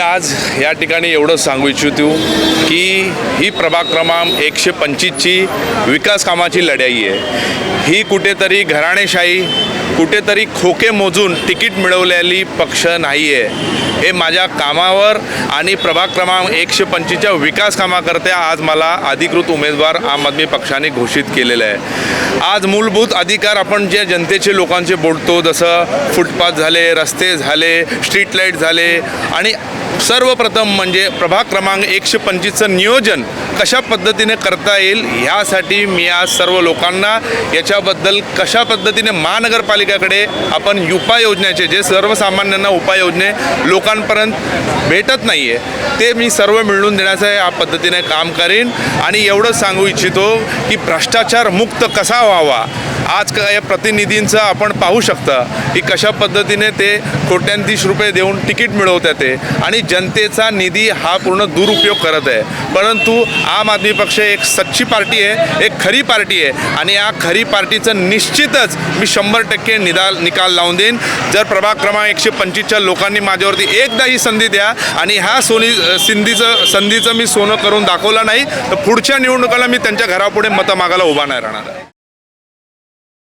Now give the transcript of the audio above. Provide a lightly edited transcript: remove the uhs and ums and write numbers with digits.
आज या ठिकाणी एवढं सांगू इच्छितो की ही प्रभाग क्रमांक 125ची विकास कामाची लढाई आहे। ही कुठेतरी घराणेशाही, कुठेतरी खोके मोजून तिकीट मिळवलेली पक्ष नाही आहे। हे माझ्या कामावर आणि प्रभाग क्रमांक 125च्या विकास कामाकरता आज मला अधिकृत उमेदवार आम आदमी पक्षाने घोषित केलेलं आहे। आज मूलभूत अधिकार आपण जे जनतेचे लोकांचे बोलतो, जसं फुटपाथ झाले, रस्ते झाले, स्ट्रीट लाईट झाले आणि सर्वप्रथम म्हणजे प्रभाग क्रमांक 125चं नियोजन कशा पद्धतीने करता येईल ह्यासाठी मी आज सर्व लोकांना याच्याबद्दल कशा पद्धतीने महानगरपालिकेकडे आपण उपाययोजनेचे जे सर्वसामान्यांना उपाययोजने लोकांपर्यंत भेटत नाही आहे ते मी सर्व मिळवून देण्याचं या पद्धतीने काम करेन। आणि एवढंच सांगू इच्छितो की भ्रष्टाचार मुक्त कसा व्हावा, आज काय प्रतिनिधींचं आपण पाहू शकता की कशा पद्धतीने ते कोट्यांतीस रुपये देऊन तिकीट मिळवतात ते आणि जनतेचा निधी हा पूर्ण दुरुपयोग करत आहे। परंतु आम आदमी पक्ष एक सच्ची पार्टी आहे, एक खरी पार्टी आहे आणि या खरी पार्टीचं निश्चितच मी 100% निकाल लावून देईन। जर प्रभाग क्रमांक 125च्या लोकांनी माझ्यावरती एकदा ही संधी द्या आणि ह्या संधीचं मी सोनं करून दाखवलं नाही तर पुढच्या निवडणुकाला मी त्यांच्या घरापुढे मतं मागायला उभा नाही राहणार आहे।